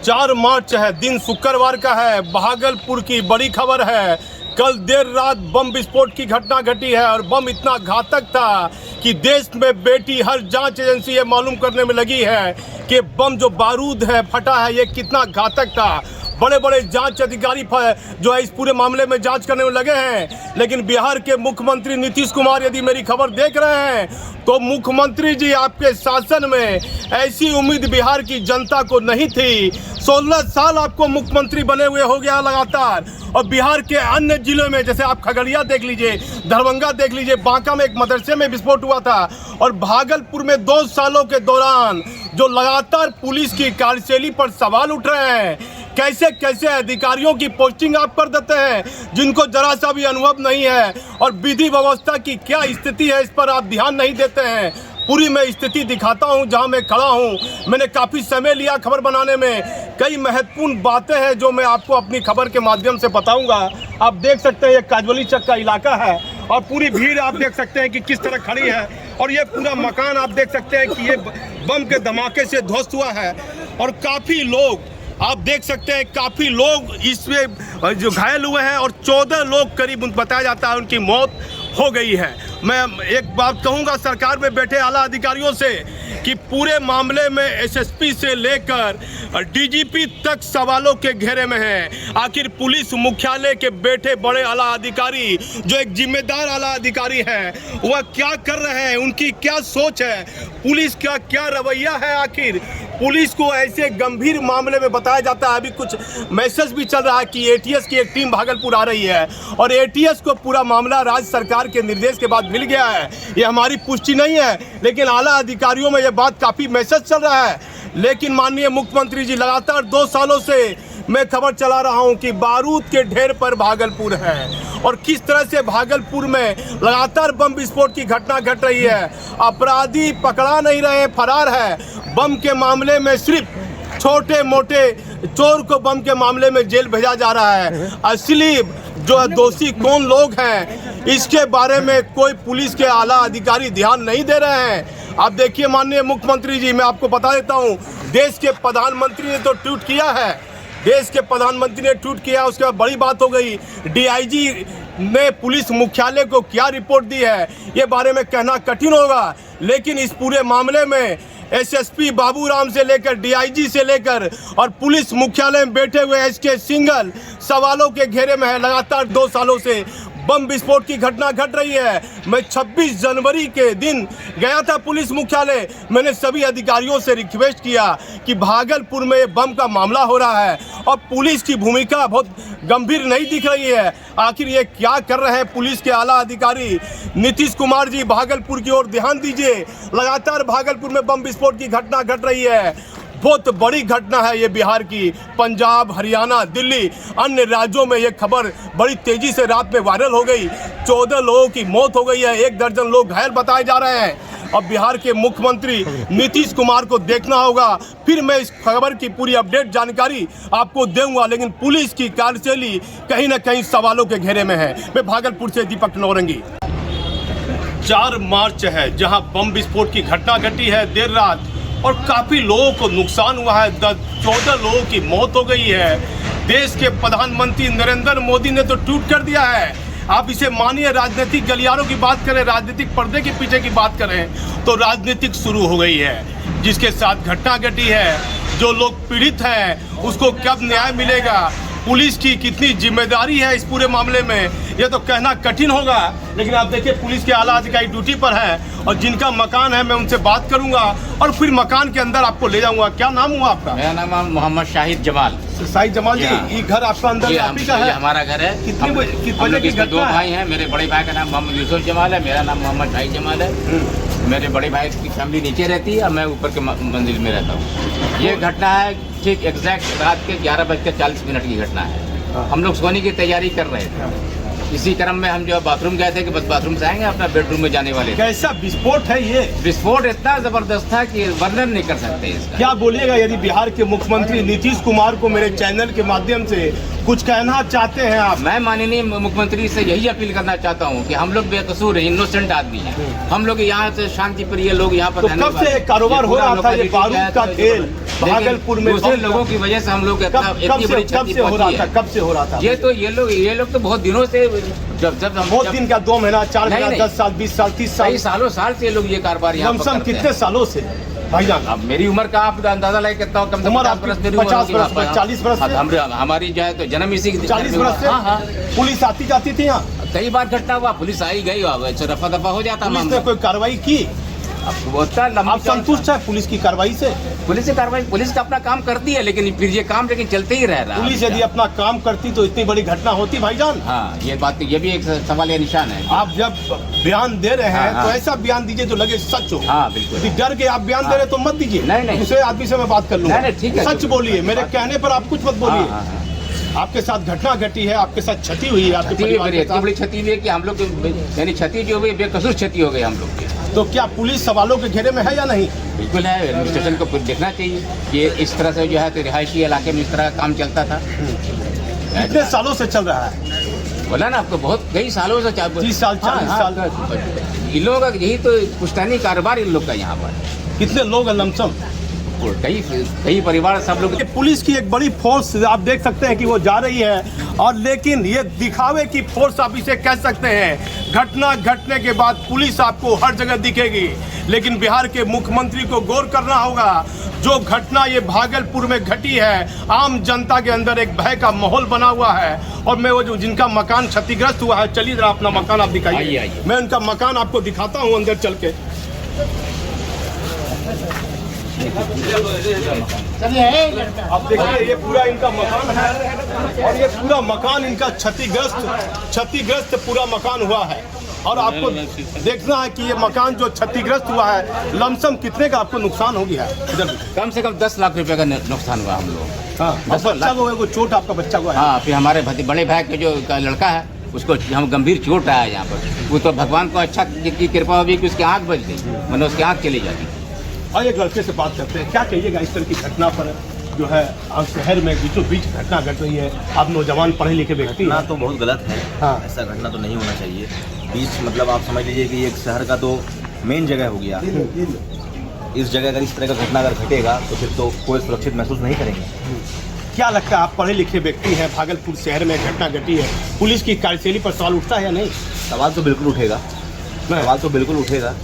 4 मार्च है, दिन शुक्रवार का है। भागलपुर की बड़ी खबर है। कल देर रात बम विस्फोट की घटना घटी है और बम इतना घातक था कि देश में बैठी हर जांच एजेंसी ये मालूम करने में लगी है कि बम जो बारूद है फटा है ये कितना घातक था। बड़े बड़े जांच अधिकारी जो है इस पूरे मामले में जांच करने में लगे हैं। लेकिन बिहार के मुख्यमंत्री नीतीश कुमार यदि मेरी खबर देख रहे हैं तो मुख्यमंत्री जी आपके शासन में ऐसी उम्मीद बिहार की जनता को नहीं थी। 16 साल आपको मुख्यमंत्री बने हुए हो गया लगातार, और बिहार के अन्य जिलों में जैसे आप खगड़िया देख लीजिए, दरभंगा देख लीजिए, बांका में एक मदरसे में विस्फोट हुआ था, और भागलपुर में 2 सालों के दौरान जो लगातार पुलिस की कार्यशैली पर सवाल उठ रहे हैं। कैसे कैसे अधिकारियों की पोस्टिंग आप कर देते हैं जिनको जरा सा भी अनुभव नहीं है, और विधि व्यवस्था की क्या स्थिति है इस पर आप ध्यान नहीं देते हैं। पूरी मैं स्थिति दिखाता हूं जहां मैं खड़ा हूं। मैंने काफ़ी समय लिया खबर बनाने में। कई महत्वपूर्ण बातें हैं जो मैं आपको अपनी खबर के माध्यम से बताऊंगा। आप देख सकते हैं ये काजवली चक का इलाका है और पूरी भीड़ आप देख सकते हैं कि किस तरह खड़ी है, और ये पूरा मकान आप देख सकते हैं कि ये बम के धमाके से ध्वस्त हुआ है, और काफ़ी लोग आप देख सकते हैं, काफ़ी लोग इसमें जो घायल हुए हैं, और 14 लोग करीब बताया जाता है उनकी मौत हो गई है। मैं एक बात कहूंगा सरकार में बैठे आला अधिकारियों से कि पूरे मामले में एसएसपी से लेकर डीजीपी तक सवालों के घेरे में है। आखिर पुलिस मुख्यालय के बैठे बड़े आला अधिकारी जो एक जिम्मेदार आला अधिकारी है वह क्या कर रहे हैं, उनकी क्या सोच है, पुलिस का क्या रवैया है। आखिर पुलिस को ऐसे गंभीर मामले में बताया जाता है। अभी कुछ मैसेज भी चल रहा है कि एटीएस की एक टीम भागलपुर आ रही है, और एटीएस को पूरा मामला राज्य सरकार के निर्देश के बाद मिल गया है। ये हमारी पुष्टि नहीं है, लेकिन आला अधिकारियों में ये बात काफ़ी मैसेज चल रहा है। लेकिन माननीय मुख्यमंत्री जी, लगातार 2 सालों से मैं खबर चला रहा हूं कि बारूद के ढेर पर भागलपुर है, और किस तरह से भागलपुर में लगातार बम विस्फोट की घटना घट रही है। अपराधी पकड़ा नहीं रहे, फरार है। बम के मामले में सिर्फ छोटे मोटे चोर को बम के मामले में जेल भेजा जा रहा है। असली जो दोषी कौन लोग हैं इसके बारे में कोई पुलिस के आला अधिकारी ध्यान नहीं दे रहे हैं। आप देखिए माननीय मुख्यमंत्री जी, मैं आपको बता देता हूं, देश के प्रधानमंत्री ने तो ट्वीट किया है, देश के प्रधानमंत्री ने ट्वीट किया, उसके बाद बड़ी बात हो गई। डीआईजी ने पुलिस मुख्यालय को क्या रिपोर्ट दी है ये बारे में कहना कठिन होगा, लेकिन इस पूरे मामले में एसएसपी बाबूराम से लेकर डीआईजी से लेकर और पुलिस मुख्यालय में बैठे हुए एसके सिंघल सवालों के घेरे में है। लगातार 2 सालों से बम विस्फोट की घटना घट रही है। मैं 26 जनवरी के दिन गया था पुलिस मुख्यालय। मैंने सभी अधिकारियों से रिक्वेस्ट किया कि भागलपुर में बम का मामला हो रहा है और पुलिस की भूमिका बहुत गंभीर नहीं दिख रही है। आखिर ये क्या कर रहे हैं पुलिस के आला अधिकारी। नीतीश कुमार जी, भागलपुर की ओर ध्यान दीजिए। लगातार भागलपुर में बम विस्फोट की घटना घट रही है। बहुत बड़ी घटना है ये बिहार की। पंजाब, हरियाणा, दिल्ली, अन्य राज्यों में ये खबर बड़ी तेजी से रात में वायरल हो गई। 14 लोगों की मौत हो गई है, 1 दर्जन लोग घायल बताए जा रहे हैं। अब बिहार के मुख्यमंत्री नीतीश कुमार को देखना होगा। फिर मैं इस खबर की पूरी अपडेट जानकारी आपको दूंगा, लेकिन पुलिस की कार्यशैली कहीं ना कहीं सवालों के घेरे में है। मैं भागलपुर से दीपक नौरंगी। 4 मार्च है जहां बम विस्फोट की घटना घटी है देर रात, और काफ़ी लोगों को नुकसान हुआ है। 14 लोगों की मौत हो गई है। देश के प्रधानमंत्री नरेंद्र मोदी ने तो ट्वीट कर दिया है। आप इसे मानिए राजनीतिक गलियारों की बात करें, राजनीतिक पर्दे के पीछे की बात करें तो राजनीतिक शुरू हो गई है। जिसके साथ घटना घटी है, जो लोग पीड़ित हैं उसको कब न्याय मिलेगा, पुलिस की कितनी जिम्मेदारी है इस पूरे मामले में, ये तो कहना कठिन होगा। लेकिन आप देखिए पुलिस के आला अधिकारी ड्यूटी पर हैं, और जिनका मकान है मैं उनसे बात करूंगा और फिर मकान के अंदर आपको ले जाऊंगा। क्या नाम हुआ आपका? मेरा नाम है मोहम्मद शाहिद जमाल। शाहिद जमाल जी, ये घर आपका अंदर आप ही का है? हमारा घर है। कितने बजे की घटना है? 2 भाई हैं। मेरे बड़े भाई का नाम मोहम्मद यूसुफ जमाल है, मेरा नाम मोहम्मद शाहिद जमाल है। मेरे बड़े भाई की फैमिली नीचे रहती है और मैं ऊपर के मंजिल में रहता हूँ। ये घटना है ठीक एग्जैक्ट रात के 11:40 की घटना है। हम लोग सोने की तैयारी कर रहे थे। इसी क्रम में हम जो बाथरूम गए थे कि बस बाथरूम से आएंगे, अपना बेडरूम में जाने वाले थे। कैसा विस्फोट है ये? विस्फोट इतना जबरदस्त था कि वर्णन नहीं कर सकते इसका। क्या बोलिएगा यदि बिहार के मुख्यमंत्री नीतीश कुमार को मेरे चैनल के माध्यम से कुछ कहना चाहते हैं आप? मैं माननीय मुख्यमंत्री से यही अपील करना चाहता हूँ कि हम लोग बेकसूर हैं, इनोसेंट आदमी हैं। हम लोग यहाँ से शांति प्रिय लोग यहाँ पर कब से कारोबार हो रहा था ये बारूद का खेल? भागलपुर में दूसरे लोगों की वजह से हम लोग कब से हो रहा था? कब से हो रहा था? ये लोग तो बहुत दिनों से जब बहुत दिन का, 2 महीना, 4 महीना, 10 साल, 20 साल, 30 साल, कई साल से ये लोग ये कारोबार यहाँ पर लमसम करते कितने हैं। सालों से भाईजान? अब मेरी उम्र का आप अंदाजा लगा सकता हो, कम से कम उम्र 50 आपकी बरस मेरी 50 उम्र होगी। बरस, 40 बरस से? हमारी जो है तो जन्म इसी 40 बरस से? हाँ। पुलिस आती जाती थी यहाँ? कई बार घटना हुआ, पुलिस आई गई, रफा दफा हो जाता। पुलिस ने कोई कार्रवाई की? आप संतुष्ट है पुलिस की कार्रवाई से? पुलिस का अपना काम करती है, लेकिन फिर ये काम लेकिन चलते ही रह रहा है। पुलिस यदि अपना काम करती तो इतनी बड़ी घटना होती भाईजान? हाँ, ये बात, ये भी एक सवाल या निशान है। आप जब बयान दे रहे हैं हाँ, तो हाँ। ऐसा बयान दीजिए जो लगे सच हो। हाँ, बिल्कुल। यदि डर के आप बयान दे रहे तो मत दीजिए। नहीं। दूसरे आदमी से मैं बात कर लूंगा। नहीं, ठीक है। सच बोलिए, मेरे कहने पर आप कुछ मत बोलिए। हाँ। आपके साथ घटना घटी है, आपके साथ क्षति हुई है, आपके परिवार के इतनी साथ। बड़ी क्षति हुई है कि हम लोग यानी क्षति जो हुई बेकसूर क्षति हो गई हम लोग की। तो क्या पुलिस सवालों के घेरे में है या नहीं? बिल्कुल है, एडमिनिस्ट्रेशन को देखना चाहिए कि इस तरह से जो है तो रिहायशी इलाके में इस तरह का काम चलता था। कितने सालों से चल रहा है? बोला ना आपको, बहुत कई सालों से 30 साल, 40 साल। इन लोगों का यही तो पुश्तैनी कारोबार इन लोग का यहाँ पर। कितने लोग हैं लमसम? कई परिवार, सब लोग। ये पुलिस की एक बड़ी फोर्स आप देख सकते हैं कि वो जा रही है, और लेकिन ये दिखावे की फोर्स आप इसे कह सकते हैं। घटना घटने के बाद पुलिस आपको हर जगह दिखेगी, लेकिन बिहार के मुख्यमंत्री को गौर करना होगा। जो घटना ये भागलपुर में घटी है, आम जनता के अंदर एक भय का माहौल बना हुआ है। और मैं वो जो जिनका मकान क्षतिग्रस्त हुआ है, चलिए जरा अपना मकान आप दिखाइए। आइए। मैं उनका मकान आपको दिखाता हूँ अंदर चल के। आप देखिए, ये पूरा इनका मकान है, और ये पूरा मकान इनका क्षतिग्रस्त पूरा मकान हुआ है। और आपको देखना है कि ये मकान जो क्षतिग्रस्त हुआ है, लमसम कितने का आपको नुकसान हो गया है? इधर कम से कम 10 लाख रुपए का नुकसान हुआ हम लोग। हाँ, बच्चा को चोट, आपका बच्चा को है? हाँ, फिर हमारे बड़े भाई के जो लड़का है उसको हम गंभीर चोट आया है यहाँ पर। वो तो भगवान को अच्छा की कृपा हुई कि उसकी आँख बच गई, मतलब उसकी आँख चली जाती। और एक लड़के से बात करते हैं, क्या कहिएगा इस तरह की घटना पर जो है आप शहर में बीचों बीच घटना घट रही है? आप नौजवान पढ़े लिखे व्यक्ति घटना हैं। तो बहुत गलत है। हाँ। ऐसा घटना तो नहीं होना चाहिए। बीच मतलब आप समझ लीजिए कि एक शहर का तो मेन जगह हो गया। इस जगह अगर इस तरह का घटना अगर घटेगा तो फिर तो कोई सुरक्षित महसूस नहीं करेंगे। क्या लगता है, आप पढ़े लिखे व्यक्ति हैं, भागलपुर शहर में घटना घटी है, पुलिस की कार्यशैली पर सवाल उठता है या नहीं? सवाल तो बिल्कुल उठेगा। सवाल तो बिल्कुल उठेगा।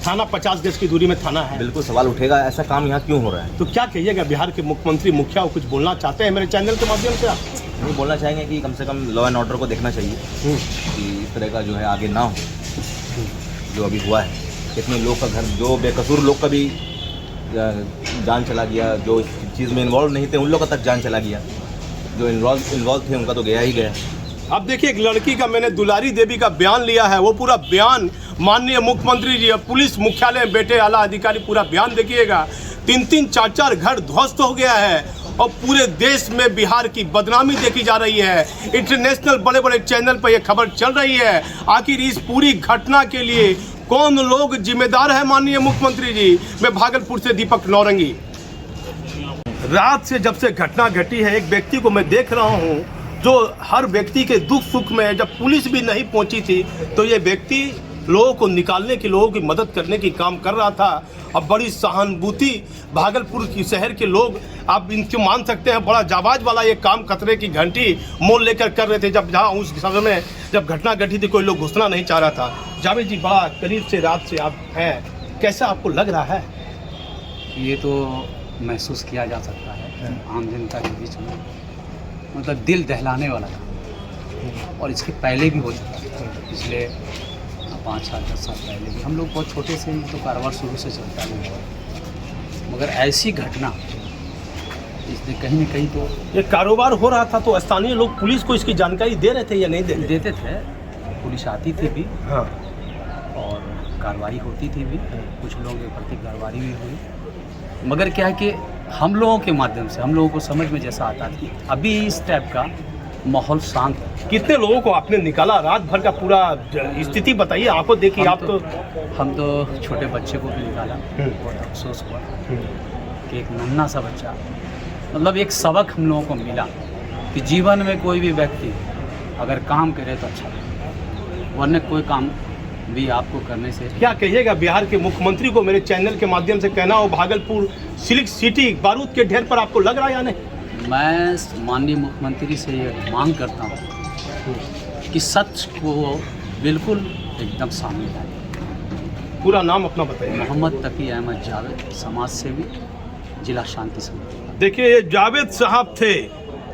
थाना 50 गज की दूरी में थाना है। बिल्कुल सवाल उठेगा, ऐसा काम यहाँ क्यों हो रहा है? तो क्या कहिएगा, बिहार के मुख्यमंत्री मुखिया कुछ बोलना चाहते हैं मेरे चैनल के माध्यम से? आप नहीं बोलना चाहेंगे कि कम से कम लॉ एंड ऑर्डर को देखना चाहिए कि इस तरह का जो है आगे ना हो जो अभी हुआ है। कितने लोग का घर, जो बेकसूर लोग का भी जान चला गया, जो इस चीज़ में इन्वॉल्व नहीं थे उन लोग का तक जान चला गया, जो इन्वॉल्व थे उनका तो गया ही गया। अब देखिए, एक लड़की का मैंने दुलारी देवी का बयान लिया है, वो पूरा बयान माननीय मुख्यमंत्री जी, पुलिस मुख्यालय में बैठे आला अधिकारी पूरा बयान देखिएगा। 3-3, 4-4 घर ध्वस्त हो गया है, और पूरे देश में बिहार की बदनामी देखी जा रही है। इंटरनेशनल बड़े बड़े चैनल पर यह खबर चल रही है। आखिर इस पूरी घटना के लिए कौन लोग जिम्मेदार है माननीय मुख्यमंत्री जी? मैं भागलपुर से दीपक नौरंगी। रात से जब से घटना घटी है, एक व्यक्ति को मैं देख रहा हूँ जो हर व्यक्ति के दुख सुख में, जब पुलिस भी नहीं पहुंची थी तो ये व्यक्ति लोगों को निकालने की, लोगों की मदद करने की काम कर रहा था। अब बड़ी सहानुभूति भागलपुर की शहर के लोग, आप इनको मान सकते हैं, बड़ा जाबाज वाला ये काम खतरे की घंटी मोल लेकर कर रहे थे। जब जहाँ उस समय में जब घटना घटी थी कोई लोग घुसना नहीं चाह रहा था। जावेद जी, बड़ा करीब से रात से आप हैं, कैसा आपको लग रहा है? ये तो महसूस किया जा सकता है आम जनता के बीच में, मतलब दिल दहलाने वाला था। और इसके पहले भी हो चुका था, पिछले 5 साल 10 साल पहले भी। हम लोग बहुत छोटे से ही तो कारोबार शुरू से चलता है, मगर ऐसी घटना इसने कहीं न कहीं तो ये कारोबार हो रहा था तो स्थानीय लोग पुलिस को इसकी जानकारी दे रहे थे या नहीं दे रहे? देते थे, पुलिस आती थी भी। हाँ। और कार्रवाई होती थी भी, कुछ लोगों के प्रति कार्रवाई भी हुई। मगर क्या है कि हम लोगों के माध्यम से हम लोगों को समझ में जैसा आता था, अभी इस टाइप का माहौल शांत है। कितने लोगों को आपने निकाला? रात भर का पूरा स्थिति बताइए। आपको देखिए, आप तो हम तो छोटे बच्चे को भी निकाला, बहुत अफसोस हुआ कि एक नन्हा सा बच्चा, मतलब एक सबक हम लोगों को मिला कि जीवन में कोई भी व्यक्ति अगर काम करे तो अच्छा, वरना कोई काम भी आपको करने से क्या कहिएगा बिहार के मुख्यमंत्री को, मेरे चैनल के माध्यम से कहना हो, भागलपुर सिल्क सिटी बारूद के ढेर पर आपको लग रहा है या नहीं? मैं माननीय मुख्यमंत्री से ये मांग करता हूँ कि सच को बिल्कुल एकदम सामने लाए। पूरा नाम अपना बताइए। मोहम्मद तकी अहमद जावेद, समाज सेवी, जिला शांति समिति। देखिए ये जावेद साहब थे,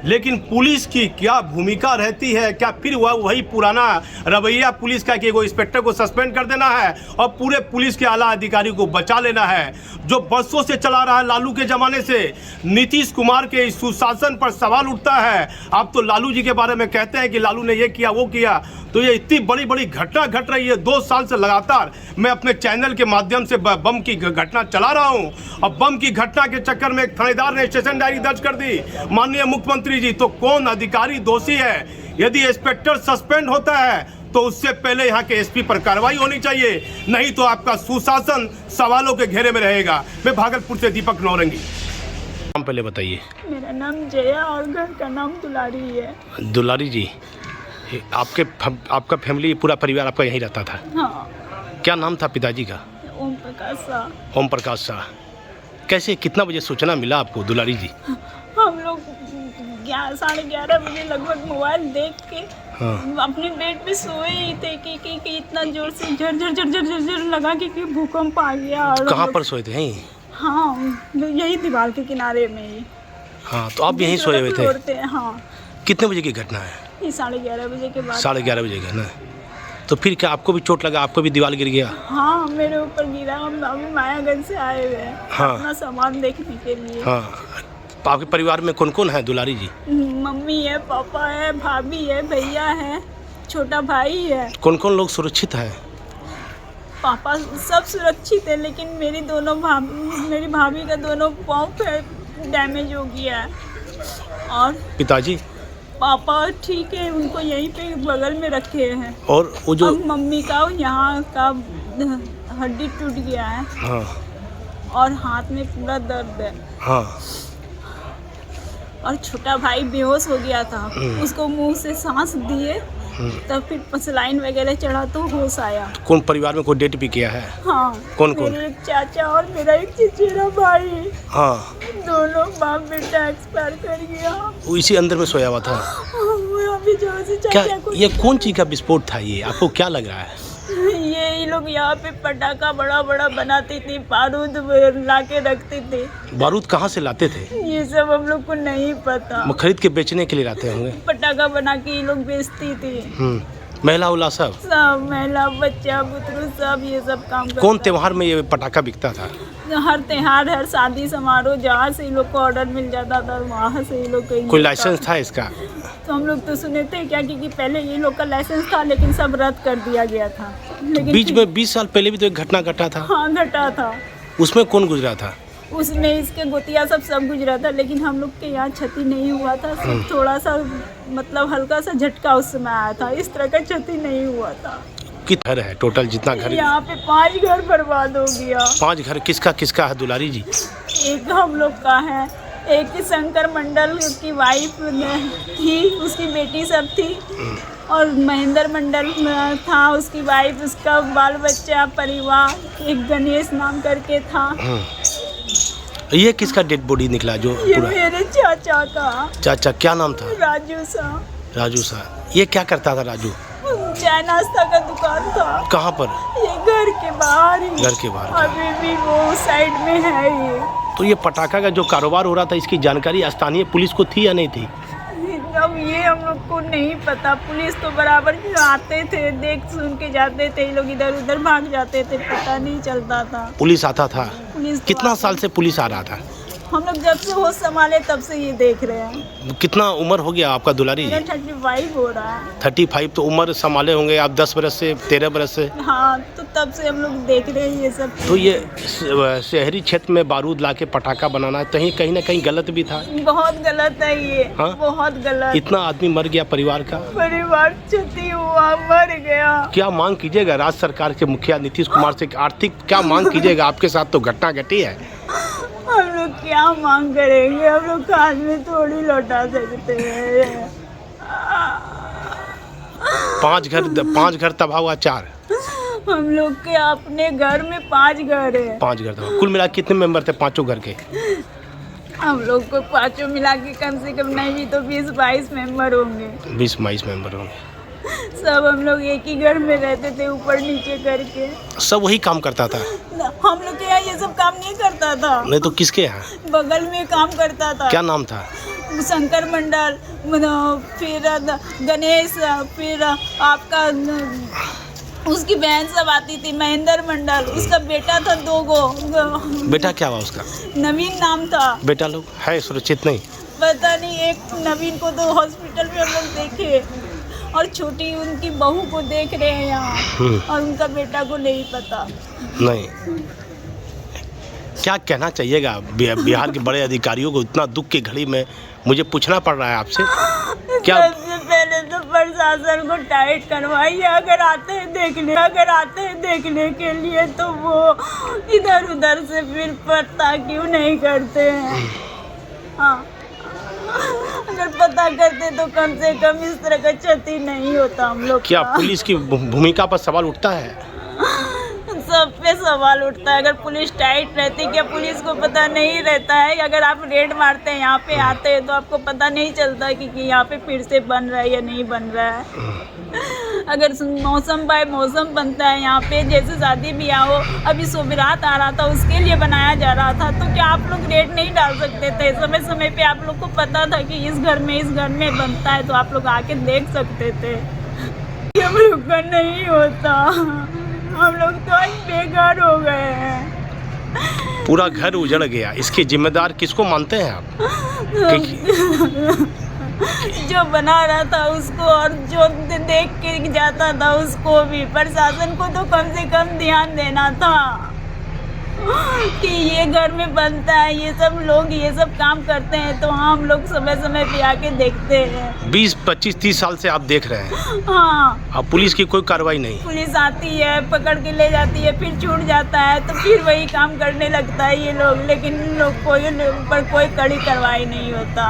लेकिन पुलिस की क्या भूमिका रहती है? क्या फिर वही पुराना रवैया पुलिस का कि वो इंस्पेक्टर को सस्पेंड कर देना है और पूरे पुलिस के आला अधिकारी को बचा लेना है? जो बरसों से चला रहा है लालू के ज़माने से, नीतीश कुमार के सुशासन पर सवाल उठता है। आप तो लालू जी के बारे में कहते हैं कि लालू ने ये किया वो किया, तो ये इतनी बड़ी बड़ी घटना घट रही है। 2 साल से लगातार मैं अपने चैनल के माध्यम से बम की घटना चला रहा हूँ। अब बम की घटना के चक्कर में एक थानेदार ने स्टेशन डायरी दर्ज कर दी। माननीय मुख्यमंत्री जी, तो कौन अधिकारी दोषी है? यदि इंस्पेक्टर सस्पेंड होता है तो उससे पहले यहाँ के एसपी पर कार्रवाई होनी चाहिए, नहीं तो आपका सुशासन सवालों के घेरे में रहेगा। मैं भागलपुर से दीपक नौरंगी। नाम पहले बताइए। मेरा नाम जया और घर का नाम दुलारी है। दुलारी जी, आपका फैमिली, पूरा परिवार आपका यहीं रहता था? हाँ। क्या नाम था पिताजी का? ओम प्रकाश शाह। ओम प्रकाश शाह। कैसे, कितना बजे सूचना मिला आपको दुलारी जी? हम लोग 11:30 बजे लगभग मोबाइल देख के अपने बेड पे सोए ही थे कि इतना जोर से झर लगा कि भूकंप आ गया। और कहाँ पर सोए थे? यहीं? हाँ, यही दीवार के किनारे में ही। हाँ, तो आप यहीं सोए हुए थे? हाँ। कितने बजे की घटना है? ये 11:30 बजे के बाद। 11:30 बजे का ना? तो फिर क्या आपको भी चोट लगा? आपको भी दीवार गिर गया? हाँ, मेरे ऊपर गिरा। हम अभी मायागंज से आए हुए हैं अपना सामान देखने के लिए। हाँ, आपके परिवार में कौन कौन है दुलारी जी? मम्मी है, पापा है, भाभी है, भैया है, छोटा भाई है। कौन कौन लोग सुरक्षित है? पापा सब सुरक्षित है, लेकिन मेरी भाभी का दोनों पाँव डैमेज हो गया है। और पिताजी? पापा ठीक है, उनको यहीं पे बगल में रखे हैं। और वो जो मम्मी का यहाँ का हड्डी टूट गया है। हाँ। और हाथ में पूरा दर्द है। हाँ। और छोटा भाई बेहोश हो गया था, उसको मुंह से सांस दिए, तब फिर सलाइन वगैरह चढ़ा तो होश आया। कौन परिवार में कोई डेट भी किया है? हाँ। कौन कौन? मेरे एक चाचा और मेरा एक चचेरा भाई। हाँ। दोनों बाप बेटा एक्सपायर कर गया। वो इसी अंदर में सोया हुआ था? अभी जो से क्या चाचा को ये कौन चीज का विस्फोट था? ये आपको क्या लग रहा है? ये लोग यहाँ पे पटाखा बड़ा बड़ा बनाते थे, बारूद ला के रखते थे। बारूद कहाँ से लाते थे? ये सब हम लोग को नहीं पता। खरीद के बेचने के लिए लाते होंगे। पटाखा बना के ये लोग बेचती थी। महिला उला सब महिला बच्चा बुतरू सब ये सब काम करता। कौन त्योहार में ये पटाखा बिकता था? हर त्योहार, हर शादी समारोह, जहाँ से ये लोग को ऑर्डर मिल जाता था वहाँ से ये लोग कोई लाइसेंस था इसका? तो हम लोग तो सुने थे क्या, क्योंकि पहले ये लोग का लाइसेंस था, लेकिन सब रद्द कर दिया गया था। लेकिन बीच में 20 साल पहले भी तो एक घटना घटा था। हाँ, घटा था। उसमें कौन गुजरा था? उसमें इसके गोतिया सब गुजरा था, लेकिन हम लोग के यहाँ क्षति नहीं हुआ था। सिर्फ थोड़ा सा मतलब हल्का सा झटका उस समय आया था, इस तरह का क्षति नहीं हुआ था। कितना घर है टोटल? जितना घर यहाँ पे 5 घर बर्बाद हो गया। 5 घर किसका किसका है दुलारी जी? एक हम लोग का है, एक शंकर मंडल की वाइफ थी, उसकी बेटी सब थी, और महेंद्र मंडल था उसकी वाइफ, उसका बाल बच्चा परिवार, एक गणेश नाम करके था। ये किसका डेड बॉडी निकला? जो ये पूरा मेरे चाचा का। चाचा क्या नाम था? राजू सा। राजू सा। ये क्या करता था राजू? चाय नाश्ता का दुकान था। कहाँ पर? ये घर के बाहर ही। घर के बाहर? अभी भी वो साइड में है ये। तो ये पटाखा का जो कारोबार हो रहा था, इसकी जानकारी स्थानीय पुलिस को थी या नहीं थी? अब ये हम लोग को नहीं पता। पुलिस तो बराबर आते थे, देख सुन के जाते थे, लोग इधर उधर भाग जाते थे, पता नहीं चलता था। पुलिस आता था? पुलिस तो कितना साल से पुलिस आ रहा था? हम लोग जब से होश संभाले तब से ये देख रहे हैं। कितना उम्र हो गया आपका दुलारी? 35 हो रहा है। 35 तो उम्र संभाले होंगे आप 10 बरस से, 13 बरस से। हाँ, तो तब से हम लोग देख रहे हैं ये सब। तो ये शहरी क्षेत्र में बारूद ला के पटाखा बनाना कहीं ना कहीं गलत भी था। बहुत गलत है ये। हाँ? बहुत गलत। इतना आदमी मर गया परिवार का। परिवार क्षति हुआ, मर गया। क्या मांग कीजिएगा राज्य सरकार के मुखिया नीतीश कुमार से? आर्थिक क्या मांग कीजिएगा? आपके साथ तो घटना घटी है। हम लोग क्या मांग करेंगे? हम लोग हाथ में थोड़ी लौटा सकते हैं। 5 घर तबाह हुआ। 4 हम लोग के अपने घर में 5 घर है। 5 घर था। कुल मिला के कितने मेंबर थे पांचों घर के? हम लोग को पाँचों मिला के कम से कम नहीं भी तो 20-22 मेंबर होंगे। 20-22 मेंबर होंगे। सब हम लोग एक ही घर में रहते थे, ऊपर नीचे करके। सब वही काम करता था? हम लोग के यहाँ ये सब काम नहीं करता था। नहीं तो किसके यहाँ? बगल में काम करता था। क्या नाम था? शंकर मंडल, फिर गणेश, फिर आपका उसकी बहन सब आती थी, महेंद्र मंडल। उसका बेटा था 2 गो। बेटा क्या हुआ उसका? नवीन नाम था। बेटा लोग है सुरक्षित नहीं? पता नहीं, एक नवीन को तो हॉस्पिटल में हम लोग देखे और छोटी उनकी बहू को देख रहे हैं यहाँ, और उनका बेटा को नहीं पता। नहीं, क्या कहना चाहिएगा बिहार के बड़े अधिकारियों को? इतना दुख की घड़ी में मुझे पूछना पड़ रहा है आपसे, क्या? सबसे पहले तो प्रशासन को टाइट करवाइए। अगर आते हैं देखने के लिए तो वो इधर उधर से फिर पता क्यों नहीं करते हैं? हाँ, अगर पता करते तो कम से कम इस तरह का क्षति नहीं होता हम लोग। क्या पुलिस की भूमिका पर सवाल उठता है? सब पे सवाल उठता है। अगर पुलिस टाइट रहती, क्या पुलिस को पता नहीं रहता है? अगर आप रेड मारते हैं, यहाँ पे आते हैं, तो आपको पता नहीं चलता कि यहाँ पे फिर से बन रहा है या नहीं बन रहा है। अगर मौसम बाय मौसम बनता है यहाँ पे, जैसे शादी ब्याह हो, अभी सोबरात आ रहा था, उसके लिए बनाया जा रहा था, तो क्या आप लोग रेड नहीं डाल सकते थे? समय समय पे आप लोग को पता था कि इस घर में बनता है, तो आप लोग आके देख सकते थे। हम लोग का नहीं होता, हम लोग तो आज बेघर हो गए हैं। पूरा घर उजड़ गया, इसके जिम्मेदार किसको मानते हैं आप? जो बना रहा था उसको, और जो देख के जाता था उसको भी। प्रशासन को तो कम से कम ध्यान देना था कि ये घर में बनता है, ये सब लोग ये सब काम करते हैं, तो हम लोग समय समय पे आके देखते हैं। 20, 25, 30 साल से आप देख रहे हैं? हाँ। अब पुलिस की कोई कार्रवाई नहीं? पुलिस आती है, पकड़ के ले जाती है, फिर छूट जाता है, तो फिर वही काम करने लगता है ये लोग, लेकिन इन लोग को पर कोई कड़ी कार्रवाई नहीं होता।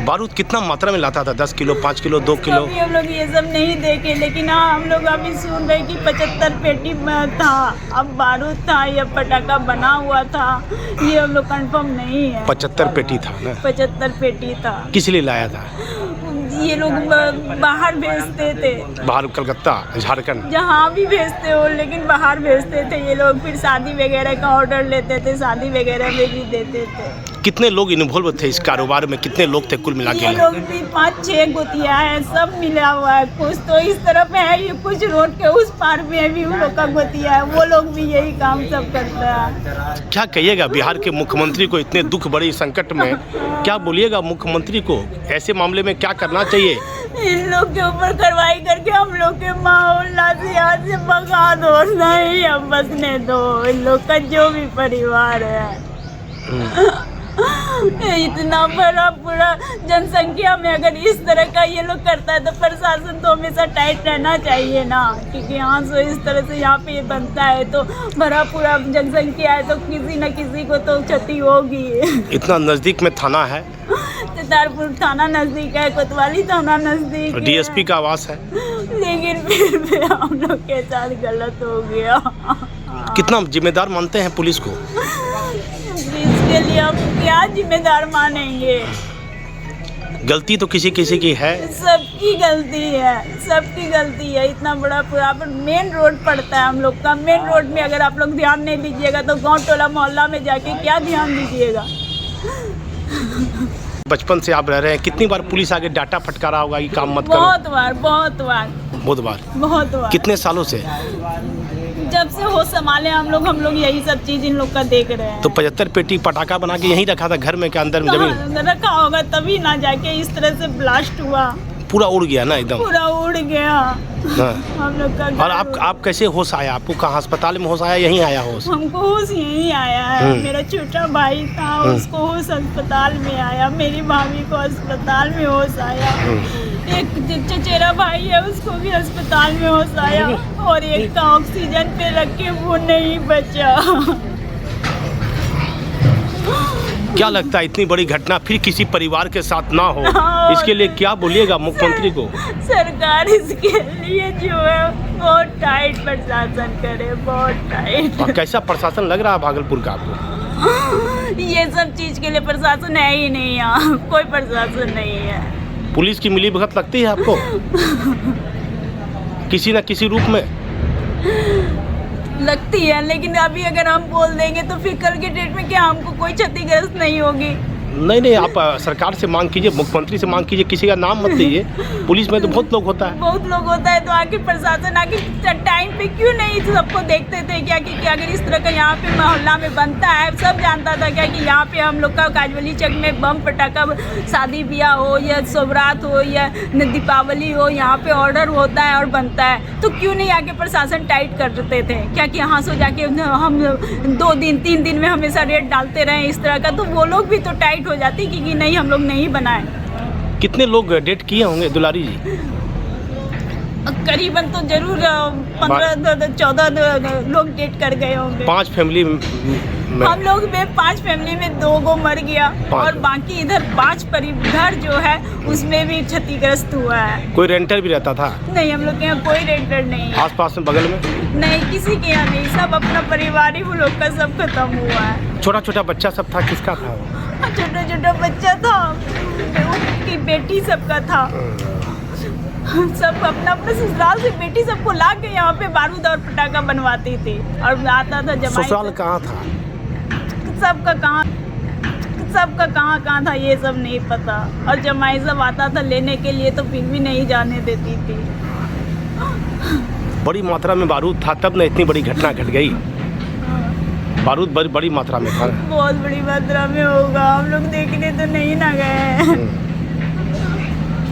बारूद कितना मात्रा में लाता था? 10 किलो, 5 किलो, 2 किलो? अभी हम लोग ये सब नहीं देखे, लेकिन हाँ, हम लोग अभी सुन रहे कि 75 पेटी था। अब बारूद था या पटाखा बना हुआ था, ये हम लोग कंफर्म नहीं है। 75 पेटी था ना? 75 पेटी था। किस लिए लाया था? ये लोग बाहर भेजते थे। बाहर? कलकत्ता, झारखंड? जहाँ भी भेजते हो, लेकिन बाहर भेजते थे ये लोग। फिर शादी वगैरह का ऑर्डर लेते थे, शादी वगैरह में भी देते थे। कितने लोग इन्वॉल्व थे इस कारोबार में? कितने लोग थे कुल मिला के? ये लोग भी 5-6 गोतिया है, सब मिला हुआ है। कुछ तो इस तरफ है, ये कुछ रोड के उस पार में भी उन लोग का गोतिया है, वो लोग भी यही काम सब करता है। क्या कहिएगा बिहार के मुख्यमंत्री को इतने दुख बड़ी संकट में? क्या बोलिएगा मुख्यमंत्री को? ऐसे मामले में क्या करना चाहिए? इन लोग के ऊपर कार्रवाई करके हम लोग के मोहल्ला से यहाँ से भगा दो, नहीं अब बसने दो इन लोग का जो भी परिवार है। इतना बड़ा पूरा जनसंख्या में अगर इस तरह का ये लोग करता है, तो प्रशासन तो हमेशा टाइट रहना चाहिए ना, क्योंकि यहाँ से इस तरह से यहाँ पे ये बनता है तो भरा पूरा जनसंख्या है, तो किसी न किसी को तो क्षति होगी। इतना नजदीक में थाना है? चितारपुर थाना नजदीक है, कोतवाली थाना नजदीक है, डीएसपी का आवास है, लेकिन फिर भी हम लोग के साथ गलत हो गया। कितना जिम्मेदार मानते हैं पुलिस को? इसके लिए हम क्या जिम्मेदार मानेंगे? गलती तो किसी किसी की है। सबकी गलती है, सबकी गलती है। इतना बड़ा पूरा मेन रोड पड़ता है हम लोग का। मेन रोड में अगर आप लोग ध्यान नहीं दीजिएगा तो गांव टोला मोहल्ला में जाके क्या ध्यान दीजिएगा? बचपन से आप रह रहे हैं, कितनी बार पुलिस आगे डाटा फटकारा होगा ये काम मत करो? बहुत बार, बहुत बार, बहुत बार, बहुत बार। कितने सालों से? जब से हो संभाले हम लोग यही सब चीज इन लोग का देख रहे हैं। तो 75 पेटी पटाखा बना के यहीं रखा था घर में के अंदर में जमीन रखा होगा, तभी ना जाके इस तरह से ब्लास्ट हुआ। पूरा उड़ गया ना एकदम? पूरा उड़ गया। हम लोग का। और आप कैसे होश आया आपको? कहाँ अस्पताल में होश आया? यहीं आया होश? हमको होश यहीं आया है। मेरा छोटा भाई था, उसको होश अस्पताल में आया। मेरी भाभी को अस्पताल में होश आया। एक चचेरा भाई है, उसको भी अस्पताल में होश आया, और एक का ऑक्सीजन पे रख के वो नहीं बचा। क्या लगता है इतनी बड़ी घटना फिर किसी परिवार के साथ ना हो, इसके लिए क्या बोलिएगा मुख्यमंत्री को? सरकार इसके लिए जो है बहुत टाइट प्रशासन करे, बहुत टाइट। और कैसा प्रशासन लग रहा है भागलपुर का आपको? ये सब चीज के लिए प्रशासन है ही नहीं, यहाँ कोई प्रशासन नहीं है। पुलिस की मिलीभगत लगती है आपको किसी न किसी रूप में? लगती है, लेकिन अभी अगर हम बोल देंगे तो फिर कल के डेट में क्या हमको कोई क्षतिग्रस्त नहीं होगी? नहीं, आप सरकार से मांग कीजिए, मुख्यमंत्री से मांग कीजिए, किसी का नाम मत दीजिए। पुलिस में तो बहुत लोग होता है, बहुत लोग होता है, तो आके प्रशासन आके टाइम पे क्यों नहीं सबको देखते थे क्या कि अगर इस तरह का यहाँ पे मोहल्ला में बनता है, सब जानता था क्या कि यहाँ पे हम लोग का काजवली चक में बम पटाखा, शादी ब्याह हो या सोबरात हो या दीपावली हो, यहाँ पे ऑर्डर होता है और बनता है, तो क्यों नहीं आके प्रशासन टाइट कर देते थे? क्या कि यहाँ से जाके हम 2 दिन 3 दिन में हमेशा रेट डालते रहे इस तरह का, तो वो लोग भी तो टाइट हो जाती कि नहीं हम लोग नहीं बनाए। कितने लोग डेट किए होंगे दुलारी जी? करीबन तो जरूर 15-14 लोग डेट कर गए होंगे। 5 फैमिली में हम लोग में 5 फैमिली में 2 गो मर गया और बाकी इधर 5 परिवार जो है उसमें भी क्षतिग्रस्त हुआ है। कोई रेंटर भी रहता था? नहीं, हम लोग के यहाँ कोई रेंटर नहीं है। आसपास में बगल में नहीं, किसी के यहाँ नहीं, सब अपना परिवार ही वो लोग का सब खत्म हुआ है। छोटा छोटा बच्चा सब था, किसका था वो? छोटा छोटा बच्चा था, उनकी बेटी सबका था, सब अपना अपना ससुराल से बेटी सबको ला के यहाँ पे बारूद और पटाखा बनवाती थी और आता था जमाई। ससुराल कहाँ था? सबका कहाँ था ये सब नहीं पता, और जमाई सब आता था लेने के लिए तो फिर भी नहीं जाने देती थी। बड़ी मात्रा में बारूद था तब न इतनी बड़ी घटना घट गई। बारूद बड़ी मात्रा में था, बहुत बड़ी मात्रा में होगा, हम लोग देखने तो नहीं ना गए।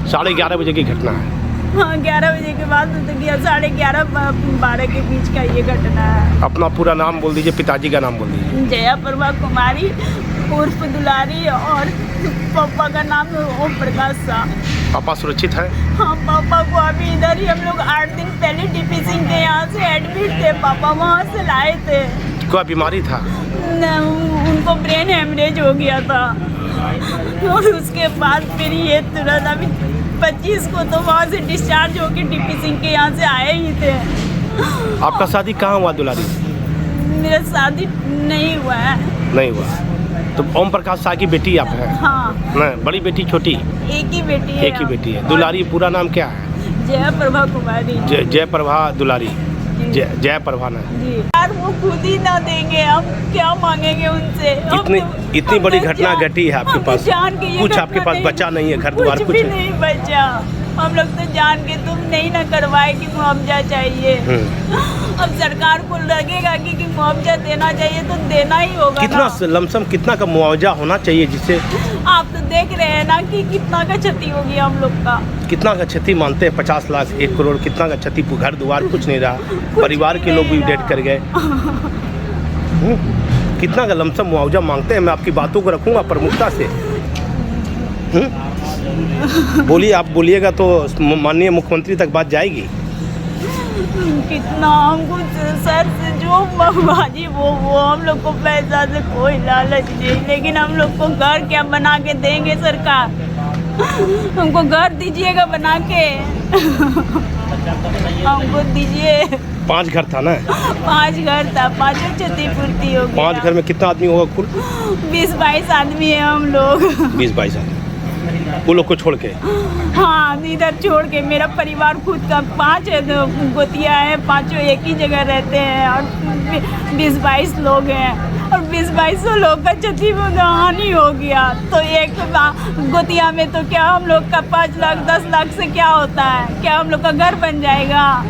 11:30 बजे की घटना है। हाँ, 11 बजे के बाद तो 11:30-12 के बीच का ये घटना है। अपना पूरा नाम बोल दीजिए, पिताजी का नाम बोल दीजिए। जया प्रभा कुमारी उर्फ दुलारी, और पापा का नाम ओम प्रकाश शाह। पापा सुरक्षित हैं? हाँ, पापा को अभी इधर ही हम लोग 8 दिन पहले डीपी सिंह के यहाँ से एडमिट थे, पापा वहाँ से लाए थे। क्या बीमारी था? उनको ब्रेन हेमरेज हो गया था और उसके बाद फिर ये तुरंत अभी 25 को तो वहाँ से डिस्चार्ज होके डीपी सिंह के यहाँ से आए ही थे। आपका शादी कहाँ हुआ दुलारी? मेरा शादी नहीं हुआ है। नहीं हुआ? तो ओम प्रकाश शाह की बेटी आप हैं? हाँ। नहीं, बड़ी बेटी छोटी? एक ही बेटी है। एक ही बेटी है। दुलारी पूरा नाम क्या है? जया प्रभा कुमारी। जय प्रभा दुलारी। जय प्रभा ना जी। यार वो खुद ही ना देंगे, हम क्या मांगेंगे उनसे? इतनी बड़ी घटना घटी है आपके पास, कुछ आपके पास बचा नहीं है, घर द्वार कुछ नहीं बचा। हम लोग तो जान के तुम नहीं ना करवाए कि मुआवजा चाहिए। अब सरकार को लगेगा कि मुआवजा देना चाहिए तो देना ही होगा। कितना लमसम कितना का मुआवजा होना चाहिए जिससे? आप तो देख रहे हैं ना कि कितना का क्षति होगी हम लोग का। कितना का क्षति मानते हैं? 50 लाख, 1 करोड़, कितना का क्षति? घर द्वार कुछ नहीं रहा, परिवार के लोग भी डेथ कर गए। कितना का लमसम मुआवजा मांगते हैं? मैं आपकी बातों को रखूंगा प्रमुखता से। बोलिए, आप बोलिएगा तो माननीय मुख्यमंत्री तक बात जाएगी। कितना हमको सर से जो बाजी वो हम लोग को पैसा से कोई लालच नहीं, लेकिन हम लोग को घर क्या बना के देंगे सरकार? हमको घर दीजिएगा बना के, हमको दीजिए। 5 घर था ना? 5 घर था, 5 क्षतिपूर्ति हो गया। 5 घर में कितना आदमी होगा कुल? 20-22 आदमी है हम लोग। 20-22 आदमी वो लोग को छोड़ के? हाँ, इधर छोड़ के। मेरा परिवार खुद का 5 गोतिया है, 5 एक ही जगह रहते हैं और 20-22 लोग हैं और 20-22 लोग का क्षति हानि हो गया। तो एक गोतिया में तो क्या हम लोग का 5 लाख 10 लाख से क्या होता है? क्या हम लोग का घर बन जाएगा?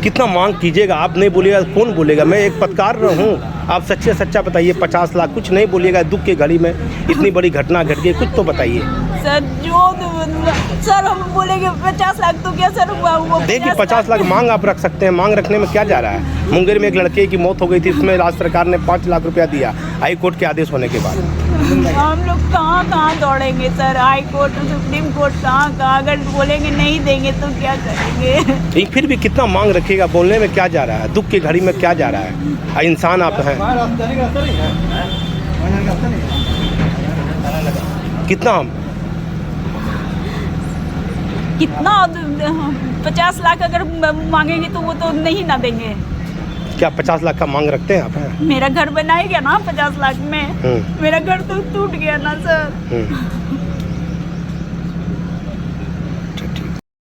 कितना मांग कीजिएगा? आप नहीं बोलिएगा कौन बोलेगा? मैं एक पत्रकार हूँ, आप सच्चे सच्चा बताइए। 50 लाख कुछ नहीं बोलिएगा? दुख की घड़ी में इतनी बड़ी घटना घट गई, कुछ तो बताइए सर। हम बोलेंगे 50 लाख तो क्या सर हुआ? वो देखिए 50 लाख मांग आप रख सकते हैं, मांग रखने में क्या जा रहा है? मुंगेर में एक लड़के की मौत हो गई थी, उसमें राज्य सरकार ने 5 लाख रुपया दिया हाई कोर्ट के आदेश होने के बाद। हम लोग कहाँ दौड़ेंगे sir? High court, supreme court, कहाँ? अगर बोलेंगे नहीं देंगे तो क्या करेंगे? फिर भी कितना मांग रखिएगा? बोलने में क्या जा रहा है? दुख की घड़ी में क्या जा रहा है? इंसान आप हैं। कितना? कितना 50 लाख अगर मांगेंगे तो वो तो नहीं ना देंगे। क्या 50 लाख का मांग रखते हैं आप? मेरा घर बनाएगा ना 50 लाख में, मेरा घर तो टूट गया ना सर।